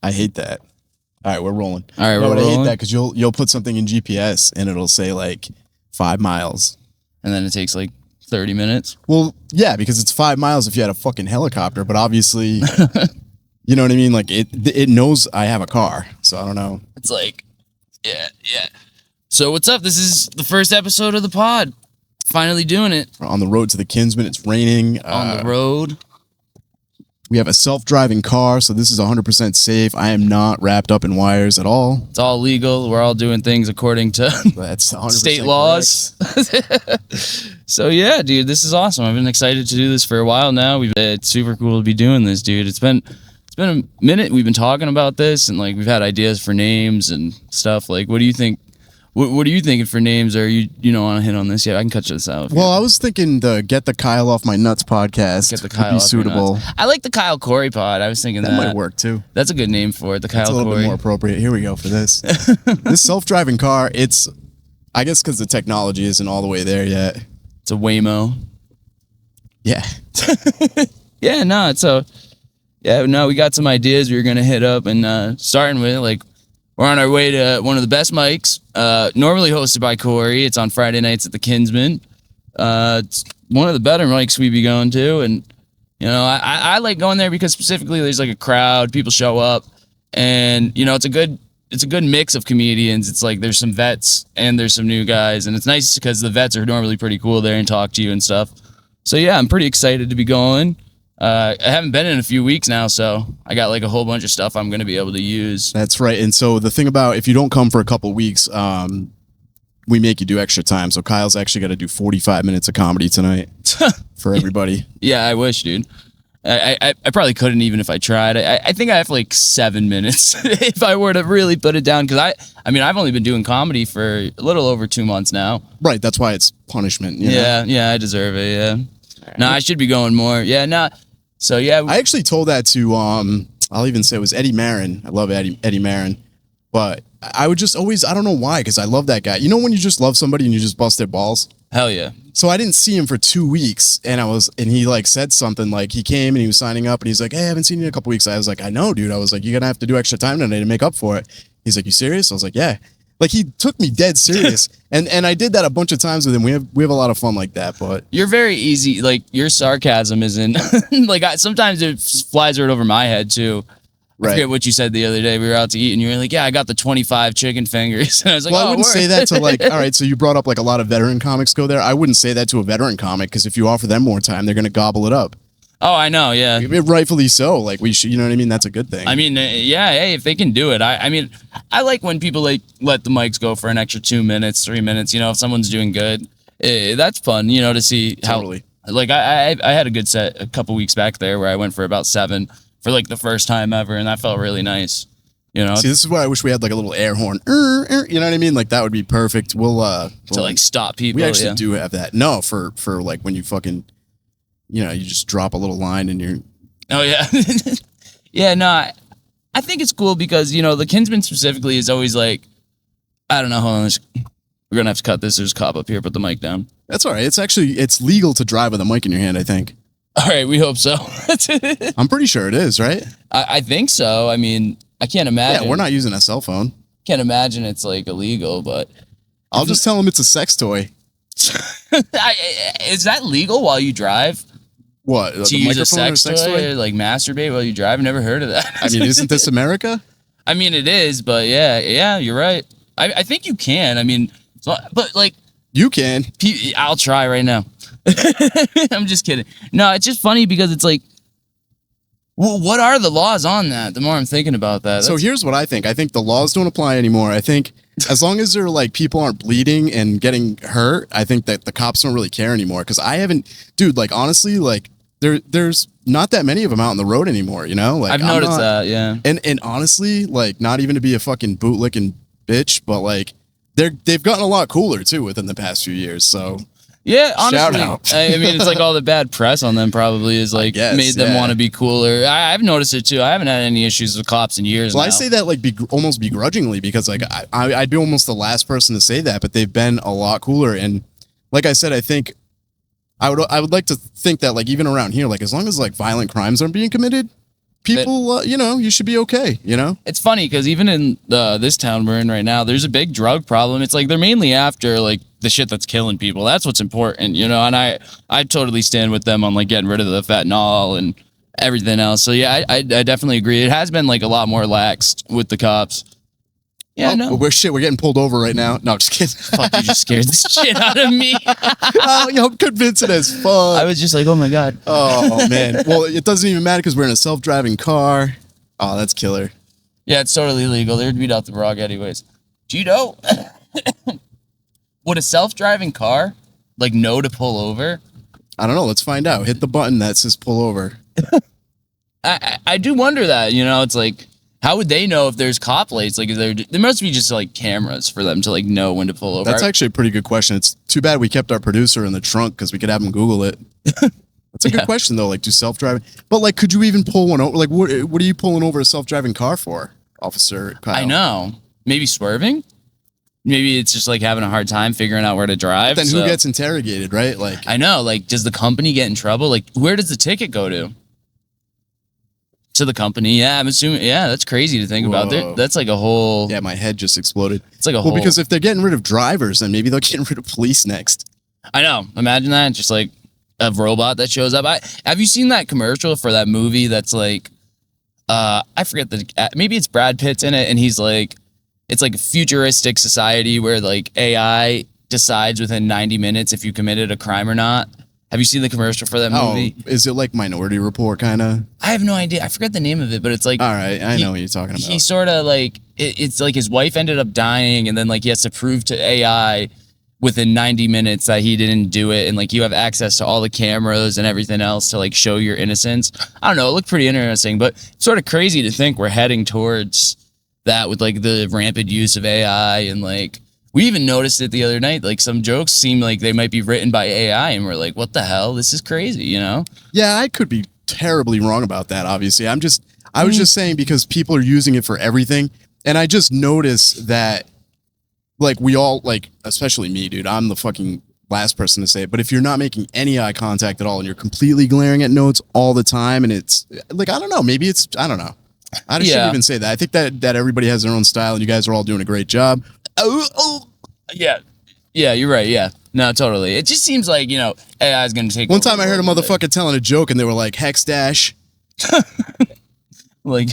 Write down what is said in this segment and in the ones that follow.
I hate that. All right, we're rolling. All right, no, we're but rolling. I hate that because you'll put something in GPS and it'll say like 5 miles. And then it takes like 30 minutes. Well, yeah, because it's 5 miles if you had a fucking helicopter, but obviously, you know what I mean? Like it knows I have a car, so I don't know. It's like, yeah. So what's up? This is the first episode of the pod. Finally doing it. We're on the road to the Kinsmen. It's raining. On the road. We have a self-driving car, so this is 100% safe. I am not wrapped up in wires at all. It's all legal. We're all doing things according to That's 100% state laws. So yeah, dude, this is awesome. I've been excited to do this for a while now. It's super cool to be doing this, dude. It's been a minute. We've been talking about this, and like we've had ideas for names and stuff. Like, what do you think? What are you thinking for names? Or you don't want to hit on this yet? I can cut this out. Well, I was thinking the Get the Kyle Off My Nuts podcast Get the Kyle would be suitable. I like the Kyle Cory pod. I was thinking that might work too. That's a good name for it. The Kyle It's a little Cory. bit more appropriate. Here we go for this. This self-driving car, it's, I guess because the technology isn't all the way there yet. It's a Waymo. Yeah. Yeah, no, we got some ideas we were gonna hit up, and starting with like we're on our way to one of the best mics, normally hosted by Cory. It's on Friday nights at the Kinsmen. It's one of the better mics we be going to, and you know I like going there because specifically there's like a crowd, people show up, and you know it's a good mix of comedians. It's like there's some vets and there's some new guys, and it's nice because the vets are normally pretty cool there and talk to you and stuff. So yeah, I'm pretty excited to be going. I haven't been in a few weeks now, so I got like a whole bunch of stuff I'm going to be able to use. That's right. And so the thing about if you don't come for a couple weeks, we make you do extra time. So Kyle's actually got to do 45 minutes of comedy tonight for everybody. Yeah, I wish, dude. I probably couldn't even if I tried. I think I have like 7 minutes if I were to really put it down. Because I've only been doing comedy for a little over 2 months now. Right. That's why it's punishment. You know? Yeah, I deserve it. Yeah. No, I should be going more. Yeah, no. So yeah, I actually told that to I'll even say it was Eddie Marin. I love Eddie Marin, but I would just always, I don't know why, because I love that guy. You know when you just love somebody and you just bust their balls? Hell yeah. So I didn't see him for 2 weeks, and he like said something like he came and he was signing up and he's like, hey, I haven't seen you in a couple weeks. I was like, I know, dude. I was like, you're gonna have to do extra time today to make up for it. He's like, you serious? I was like, yeah. Like he took me dead serious, and I did that a bunch of times with him. We have a lot of fun like that. But you're very easy. Like your sarcasm isn't like sometimes it flies right over my head too. Right. I forget what you said the other day. We were out to eat, and you were like, "Yeah, I got the 25 chicken fingers." And I was like, "Well, I wouldn't say that to like." All right, so you brought up like a lot of veteran comics go there. I wouldn't say that to a veteran comic because if you offer them more time, they're gonna gobble it up. Oh, I know, yeah. Rightfully so. Like we should, you know what I mean? That's a good thing. I mean, yeah, hey, if they can do it. I mean, I like when people like let the mics go for an extra 2 minutes, 3 minutes. You know, if someone's doing good, that's fun. You know, to see how. Totally. Like I had a good set a couple weeks back there where I went for about 7 for like the first time ever, and that felt really nice. You know. See, this is why I wish we had like a little air horn. You know what I mean? Like that would be perfect. We'll to like stop people. We actually do have that. No, for like when you fucking. You know, you just drop a little line and you're... Oh, yeah. Yeah, no, I think it's cool because, you know, the Kinsmen specifically is always like, I don't know, hold on, we're going to have to cut this. There's a cop up here, put the mic down. That's all right. It's legal to drive with a mic in your hand, I think. All right, we hope so. I'm pretty sure it is, right? I think so. I mean, I can't imagine. Yeah, we're not using a cell phone. Can't imagine it's like illegal, but... I'll just tell them it's a sex toy. Is that legal while you drive? What? To use a sex toy? Like masturbate while you drive? I've never heard of that. I mean, isn't this America? I mean, it is, but yeah, you're right. I think you can. I mean, but like... You can. I'll try right now. I'm just kidding. No, it's just funny because it's like, well, what are the laws on that? The more I'm thinking about that. So here's what I think. I think the laws don't apply anymore. I think as long as they're like people aren't bleeding and getting hurt, I think that the cops don't really care anymore. Because I haven't, dude, like honestly, like there's not that many of them out on the road anymore, you know? Like I've noticed that, yeah. And honestly, like not even to be a fucking bootlicking bitch, but like they've gotten a lot cooler too within the past few years. So yeah, honestly, shout out. I mean, it's like all the bad press on them probably is like made them want to be cooler. I've noticed it too. I haven't had any issues with cops in years. Well, now. I say that like almost begrudgingly because like I'd be almost the last person to say that, but they've been a lot cooler. And like I said, I think I would like to think that like even around here, like as long as like violent crimes aren't being committed, people, you should be okay, It's funny because even in this town we're in right now, there's a big drug problem. It's like they're mainly after like the shit that's killing people. That's what's important, and I totally stand with them on like getting rid of the fentanyl and everything else. So yeah, I definitely agree. It has been like a lot more laxed with the cops. Yeah, no. We're getting pulled over right now. No, just kidding. Fuck, you just scared the shit out of me. I'm convincing as fuck. I was just like, oh my God. Oh, man. Well, it doesn't even matter because we're in a self-driving car. Oh, that's killer. Yeah, it's totally legal. They'd beat out the Rock anyways. Gito, would a self-driving car like know to pull over? I don't know. Let's find out. Hit the button that says pull over. I do wonder that, it's like, how would they know if there's cop lights? Like, there must be just like cameras for them to like know when to pull over. That's actually a pretty good question. It's too bad we kept our producer in the trunk because we could have him Google it. That's a good question though. Like, do self-driving? But like, could you even pull one over? Like, what are you pulling over a self-driving car for, Officer Kyle? I know. Maybe swerving. Maybe it's just like having a hard time figuring out where to drive. Then who gets interrogated, right? Like, I know. Like, does the company get in trouble? Like, where does the ticket go to? To the company, yeah, I'm assuming. Yeah, that's crazy to think about. That's like a whole. Yeah, my head just exploded. It's like a whole. Well, because if they're getting rid of drivers, then maybe they'll get rid of police next. I know. Imagine that, just like a robot that shows up. Have you seen that commercial for that movie? That's like, I forget maybe it's Brad Pitt's in it, and he's like, it's like a futuristic society where like AI decides within 90 minutes if you committed a crime or not. Have you seen the commercial for that movie? Is it like Minority Report kind of? I have no idea. I forget the name of it, but it's like... All right, I know what you're talking about. He sort of like... It's like his wife ended up dying, and then like he has to prove to AI within 90 minutes that he didn't do it, and like you have access to all the cameras and everything else to like show your innocence. I don't know. It looked pretty interesting, but sort of crazy to think we're heading towards that with like the rampant use of AI and like... We even noticed it the other night. Like some jokes seem like they might be written by AI, and we're like, "What the hell? This is crazy," Yeah, I could be terribly wrong about that. Obviously, I was just saying because people are using it for everything, and I just noticed that, like we all like, especially me, dude. I'm the fucking last person to say it, but if you're not making any eye contact at all and you're completely glaring at notes all the time, and it's like I don't know, maybe it's I don't know. I shouldn't even say that. I think that everybody has their own style, and you guys are all doing a great job. Yeah, you're right. Yeah, no, totally. It just seems like AI is going to take. One time I heard a motherfucker telling a joke, and they were like hex dash, like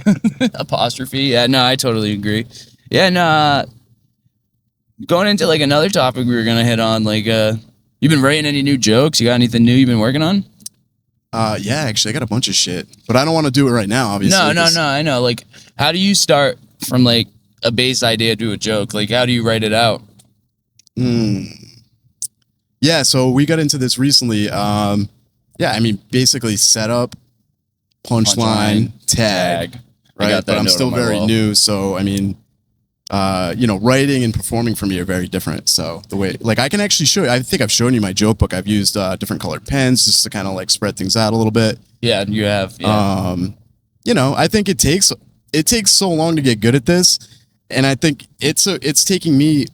apostrophe. Yeah, no, I totally agree. Yeah, no. Going into like another topic we were gonna hit on, like, you've been writing any new jokes? You got anything new you've been working on? Yeah, actually, I got a bunch of shit, but I don't want to do it right now. Obviously, no. I know. Like, how do you start from like a base idea to a joke? Like, how do you write it out? Yeah, so we got into this recently. Basically setup, punchline, tag. Right, but I'm still very new, so writing and performing for me are very different. So the way, like, I can actually show you. I think I've shown you my joke book. I've used different colored pens just to kind of like spread things out a little bit. Yeah, you have. Yeah. I think it takes so long to get good at this. And I think it's taking me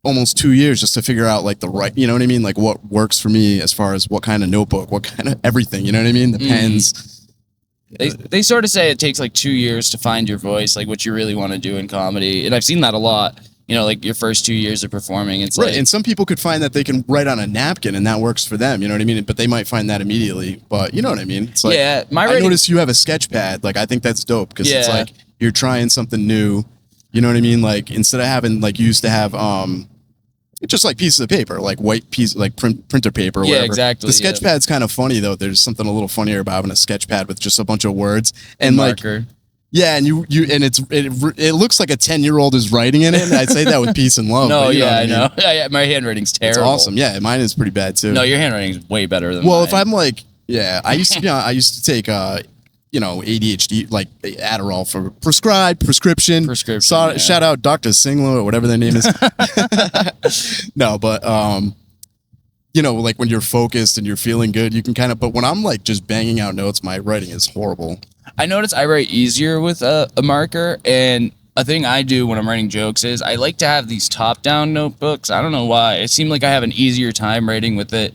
almost 2 years just to figure out like the right, you know what I mean? Like what works for me as far as what kind of notebook, what kind of everything, you know what I mean? The pens. They sort of say it takes like 2 years to find your voice, like what you really want to do in comedy. And I've seen that a lot, like your first 2 years of performing. It's right. Like, and some people could find that they can write on a napkin and that works for them, you know what I mean? But they might find that immediately, but you know what I mean? It's like, yeah, I noticed you have a sketch pad. Like, I think that's dope because it's like you're trying something new. You know what I mean? Like, instead of having, like, you used to have, just like pieces of paper, like white piece, like printer paper or whatever. Yeah, exactly. The sketch pad's kind of funny, though. There's something a little funnier about having a sketch pad with just a bunch of words. And like, marker. Yeah, and it looks like a 10-year-old is writing in it. And I'd say that with peace and love. No, I know. Yeah, my handwriting's terrible. It's awesome. Yeah, mine is pretty bad, too. No, your handwriting's way better than mine. Well, if I'm like, I used to take, ADHD, like Adderall for prescription. Shout out Dr. Singlo or whatever their name is. No, but, like when you're focused and you're feeling good, you can kind of, but when I'm like just banging out notes, my writing is horrible. I notice I write easier with a marker, and a thing I do when I'm writing jokes is I like to have these top-down notebooks. I don't know why. It seemed like I have an easier time writing with it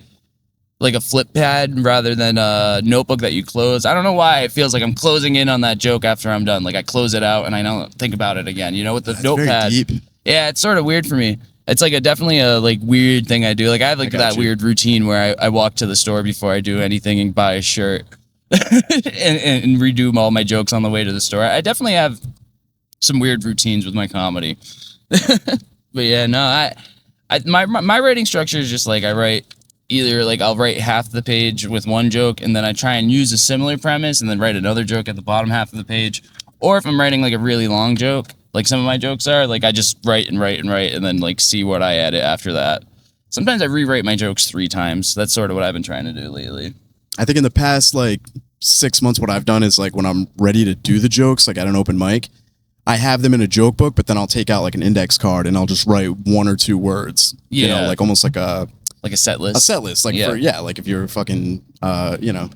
like a flip pad rather than a notebook that you close. I don't know why it feels like I'm closing in on that joke after I'm done. Like I close it out and I don't think about it again. You know, with the notepad. Very deep. Yeah, it's sort of weird for me. It's like definitely a like weird thing I do. Like I have like that weird routine where I walk to the store before I do anything and buy a shirt and redo all my jokes on the way to the store. I definitely have some weird routines with my comedy. But yeah, no, my writing structure is just like I write either like I'll write half the page with one joke and then I try and use a similar premise and then write another joke at the bottom half of the page. Or if I'm writing like a really long joke, like some of my jokes are, like I just write and then like see what I edit after that. Sometimes I rewrite my jokes 3 times. That's sort of what I've been trying to do lately. I think in the past like 6 months, what I've done is like when I'm ready to do the jokes, like at an open mic, I have them in a joke book, but then I'll take out like an index card and I'll just write 1 or 2 words. Yeah. You know, like almost like a set list. A set list. Like like if you're fucking you know,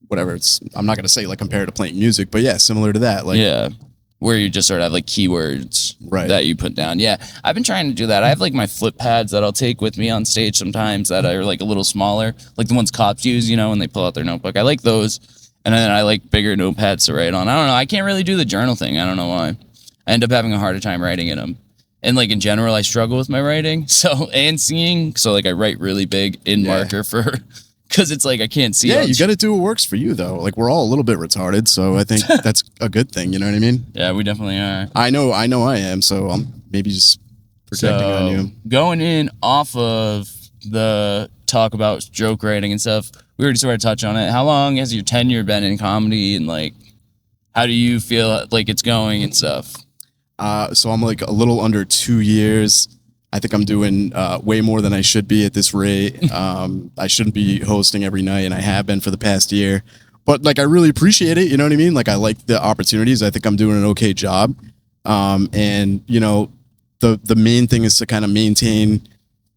whatever, it's I'm not gonna say like compare it to playing music, but yeah, similar to that. Like where you just sort of have like keywords that you put down. Yeah. I've been trying to do that. I have like my flip pads that I'll take with me on stage sometimes that are like a little smaller, like the ones cops use, you know, when they pull out their notebook. I like those. And then I like bigger notepads to write on. I don't know. I can't really do the journal thing. I don't know why. I end up having a harder time writing in them. And like in general, I struggle with my writing. So, and seeing. So like I write really big in marker because it's like I can't see. Yeah, you got to do what works for you though. Like we're all a little bit retarded. So I think that's a good thing. You know what I mean? Yeah, we definitely are. I know I am. So I'm maybe just projecting on you. Going in off of the talk about joke writing and stuff, we already sort of touched on it. How long has your tenure been in comedy, and like, how do you feel like it's going and stuff? So I'm like a little under 2 years. I think I'm doing way more than I should be at this rate. I shouldn't be hosting every night, and I have been for the past year. But like, I really appreciate it. You know what I mean? Like, I like the opportunities. I think I'm doing an okay job. And you know, the main thing is to kind of maintain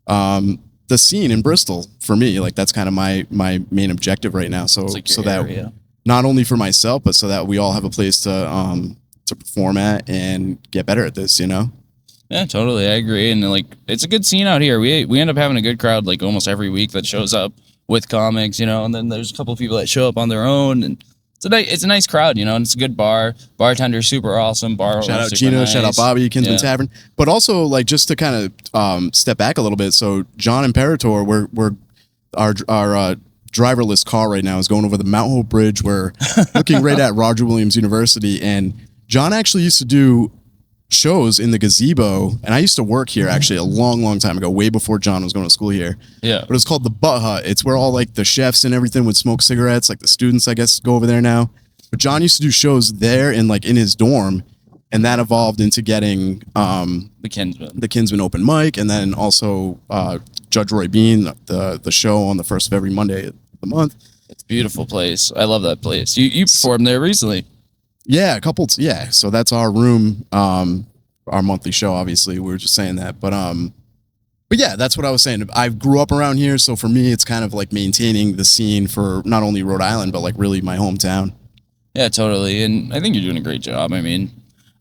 the scene in Bristol for me. Like that's kind of my main objective right now. So like so that area. Not only for myself, but so that we all have a place to perform at and get better at this, you know? Yeah, totally. I agree. And like, it's a good scene out here. We end up having a good crowd like almost every week that shows up with comics, you know, and then there's a couple of people that show up on their own, and it's a nice crowd, you know, and it's a good bar. Bartender's super awesome. Shout out Gino, nice. Shout out Bobby, Kinsmen Tavern. But also like just to kind of step back a little bit. So John Imperator, we're our driverless car right now is going over the Mount Hope Bridge. We're looking right at Roger Williams University, and John actually used to do shows in the gazebo, and I used to work here actually a long time ago, way before John was going to school here. Yeah. But it's called the Butt Hut. It's where all like the chefs and everything would smoke cigarettes, like the students, I guess, go over there now. But John used to do shows there in like in his dorm, and that evolved into getting the Kinsmen Open Mic, and then also Judge Roy Bean, the show on the first of every Monday of the month. It's a beautiful place. I love that place. You performed there recently. Yeah, a couple. Yeah, so that's our room, our monthly show. Obviously, we were just saying that, but yeah, that's what I was saying. I grew up around here, so for me, it's kind of like maintaining the scene for not only Rhode Island, but like really my hometown. Yeah, totally, and I think you're doing a great job. I mean,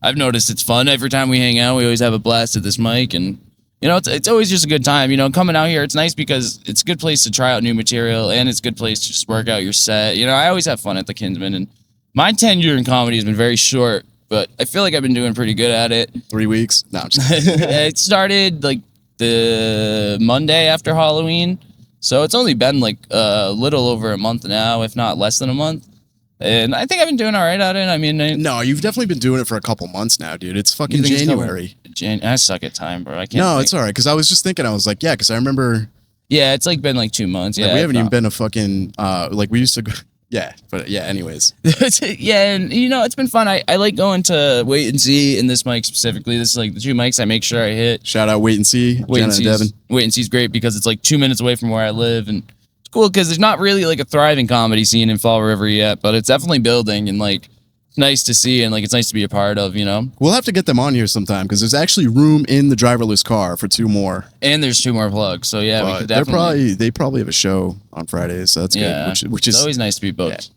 I've noticed it's fun every time we hang out. We always have a blast at this mic, and you know, it's always just a good time. You know, coming out here, it's nice because it's a good place to try out new material, and it's a good place to just work out your set. You know, I always have fun at the Kinsmen, and my tenure in comedy has been very short, but I feel like I've been doing pretty good at it. 3 weeks? No, I'm just kidding. It started like the Monday after Halloween, so it's only been like a little over a month now, if not less than a month. And I think I've been doing all right at it. I mean, no, you've definitely been doing it for a couple months now, dude. It's fucking January. I suck at time, bro. I can't. No, it's all right, because I was just thinking, I was like, yeah, because I remember. Yeah, it's like been like 2 months. Yeah, we haven't even been a fucking like we used to go. Yeah, but yeah, anyways. Yeah, and you know, it's been fun. I like going to Wait and See in this mic specifically. This is like the 2 mics I make sure I hit. Shout out Wait and See, Jenna and Devin. Wait and See's great because it's like 2 minutes away from where I live, and it's cool because there's not really like a thriving comedy scene in Fall River yet, but it's definitely building, and like it's nice to see, and like it's nice to be a part of, you know? We'll have to get them on here sometime because there's actually room in the driverless car for 2 more. And there's 2 more plugs, so yeah, we could definitely. They probably have a show on Fridays, so that's good. Which is always nice to be booked. Yeah.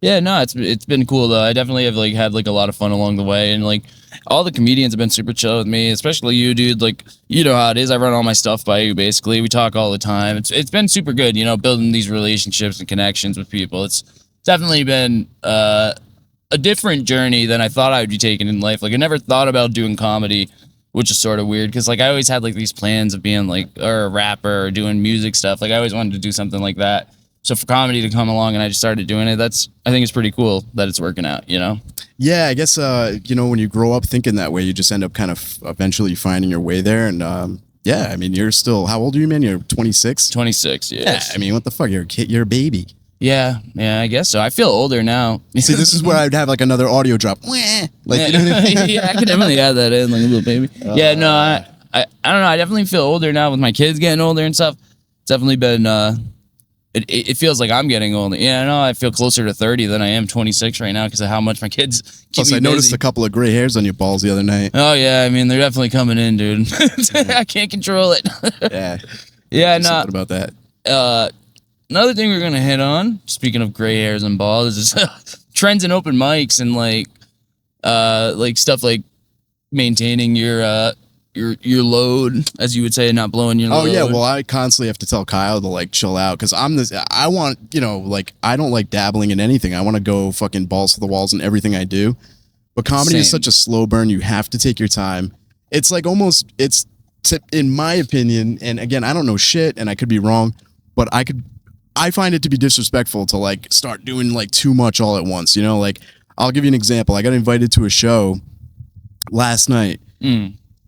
Yeah, no, it's been cool though. I definitely have like had like a lot of fun along the way, and like all the comedians have been super chill with me, especially you, dude. Like you know how it is. I run all my stuff by you. Basically, we talk all the time. It's been super good, you know, building these relationships and connections with people. It's definitely been a different journey than I thought I would be taking in life. Like I never thought about doing comedy, which is sort of weird because like I always had like these plans of being like or a rapper or doing music stuff. Like I always wanted to do something like that. So for comedy to come along and I just started doing it, I think it's pretty cool that it's working out, you know? Yeah, I guess you know, when you grow up thinking that way, you just end up kind of eventually finding your way there. And yeah, I mean, you're still, how old are you, man? You're 26? 26, yes. Yeah, I mean, what the fuck? You're a kid, you're a baby. Yeah, I guess so. I feel older now. See, this is where I'd have like another audio drop. Like, you know what I mean? Yeah, I could definitely add that in, like a little baby. Yeah, no, I don't know. I definitely feel older now with my kids getting older and stuff. It's definitely been, it feels like I'm getting older. Yeah, no, I feel closer to 30 than I am 26 right now because of how much my kids keep Plus, me I noticed busy. a couple of gray hairs on your balls the other night. Oh, yeah, I mean, they're definitely coming in, dude. I can't control it. Yeah. Yeah, no. Something about that. Another thing we're gonna hit on, speaking of gray hairs and balls, is trends in open mics and like stuff like maintaining your load, as you would say, not blowing your load. Oh yeah, well I constantly have to tell Kyle to like chill out because I want, you know, like I don't like dabbling in anything. I want to go fucking balls to the walls in everything I do. But comedy is Same. such a slow burn. You have to take your time. It's like almost in my opinion, and again I don't know shit and I could be wrong, but I find it to be disrespectful to like start doing like too much all at once. You know, like I'll give you an example. I got invited to a show last night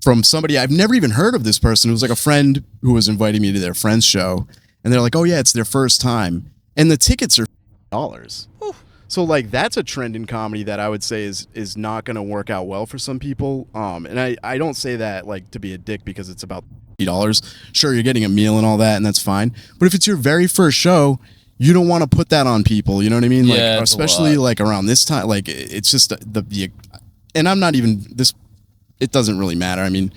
from somebody I've never even heard of. This person, it was like a friend who was inviting me to their friend's show, and they're like, "Oh yeah, it's their first time," and the tickets are $50. So like that's a trend in comedy that I would say is not going to work out well for some people. And I don't say that like to be a dick because it's about $50. Sure, you're getting a meal and all that, and that's fine. But if it's your very first show, you don't want to put that on people. You know what I mean? Like, Yeah, it's a especially lot. like around this time. Like it's just the and I'm not even this. It doesn't really matter. I mean,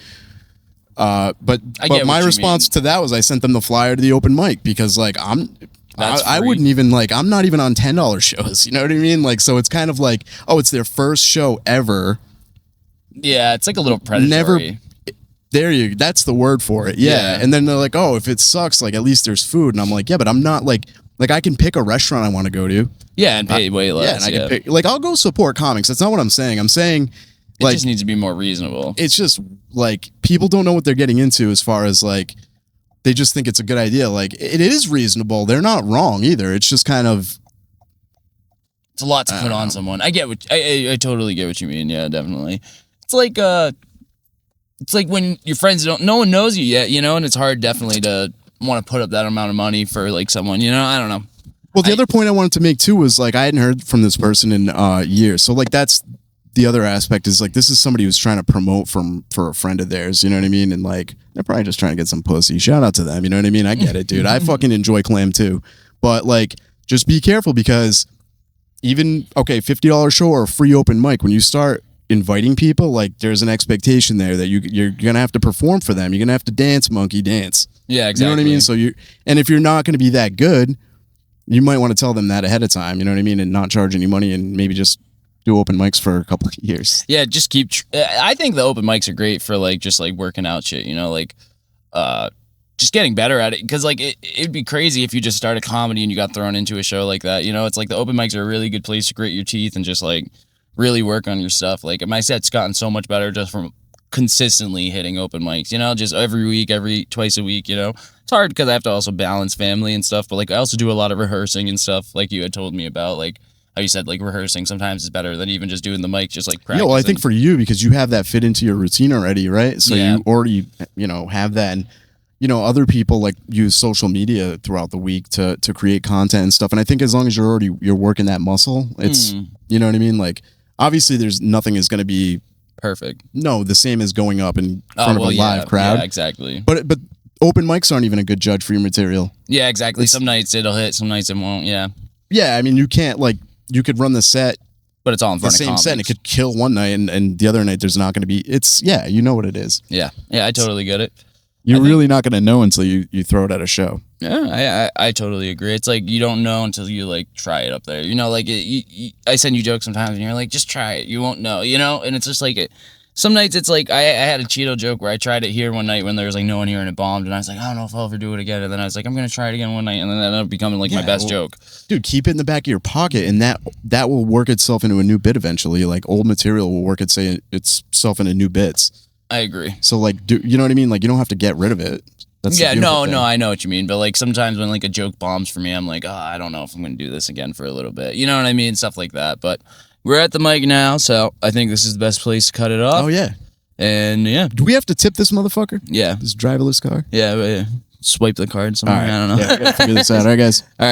but get my what you response to that was I sent them the flyer to the open mic because like I free. wouldn't even like, I'm not even on $10 shows. You know what I mean? Like, so it's kind of like, oh, it's their first show ever. Yeah, it's like a little predatory. That's the word for it. Yeah. Yeah. And then they're like, oh, if it sucks, like at least there's food. And I'm like, yeah, but I'm not like I can pick a restaurant I want to go to. Yeah, and pay way less. Yeah. And I can pick, like, I'll go support comics. That's not what I'm saying. I'm saying It like, just needs to be more reasonable. it's just like people don't know what they're getting into as far as like, they just think it's a good idea. Like it is reasonable. They're not wrong either. It's just kind of, It's a lot to put on someone. I get what I totally get what you mean. Yeah, definitely. It's like when your friends no one knows you yet, you know, and it's hard definitely to want to put up that amount of money for like someone, you know. I don't know. well, the other point I wanted to make too was like, I hadn't heard from this person in years. So like, that's the other aspect is like, this is somebody who's trying to promote for a friend of theirs. You know what I mean? And like, they're probably just trying to get some pussy. Shout out to them. You know what I mean? I get it, dude. I fucking enjoy clam too. But like, just be careful because even, okay, $50 show or a free open mic, when you start inviting people, like there's an expectation there that you're going to have to perform for them. You're going to have to dance, monkey dance. Yeah, exactly. You know what I mean? So and if you're not going to be that good, you might want to tell them that ahead of time. You know what I mean? And not charge any money and maybe just do open mics for a couple of years. Yeah, just keep. I think the open mics are great for like just like working out shit. You know, like just getting better at it. Because like it'd be crazy if you just started comedy and you got thrown into a show like that. You know, it's like the open mics are a really good place to grit your teeth and just like really work on your stuff. Like my set's gotten so much better just from consistently hitting open mics. You know, just every week, twice a week. You know, it's hard because I have to also balance family and stuff. But like I also do a lot of rehearsing and stuff. Like you had told me about like. How you said like rehearsing sometimes is better than even just doing the mic, just like practicing. Yeah, well, I think for you because you have that fit into your routine already, right? So Yeah. you already, have that. And, other people like use social media throughout the week to create content and stuff. And I think as long as you're working that muscle, it's, you know what I mean? Like, obviously there's nothing is going to be perfect. No, the same as going up in front of a live crowd. Yeah, exactly. But open mics aren't even a good judge for your material. Yeah, exactly. Some nights it'll hit, some nights it won't. Yeah. Yeah, I mean, you can't like. You could run the set, but it's all in front the of same comics. set, and it could kill one night, and the other night there's not going to be. It's you know what it is. Yeah, I totally get it. You're really not going to know until you throw it at a show. Yeah, I totally agree. It's like you don't know until you like try it up there. You know, like I send you jokes sometimes, and you're like, just try it. You won't know. You know, and it's just like some nights it's like I had a Cheeto joke where I tried it here one night when there was like no one here and it bombed, and I was like, I don't know if I'll ever do it again. And then I was like, I'm gonna try it again one night, and then that ended up becoming like my best joke. Dude, keep it in the back of your pocket, and that will work itself into a new bit eventually. Like old material will work itself into new bits. I agree. So like, you know what I mean? Like you don't have to get rid of it. That's no, I know what you mean. But like sometimes when like a joke bombs for me, I'm like, oh, I don't know if I'm gonna do this again for a little bit. You know what I mean? Stuff like that. But we're at the mic now, so I think this is the best place to cut it off. Oh yeah. And yeah. Do we have to tip this motherfucker? Yeah. This driverless car? Yeah, swipe the card somewhere. All right. I don't know. Yeah, we gotta figure this out. All right, guys. All right.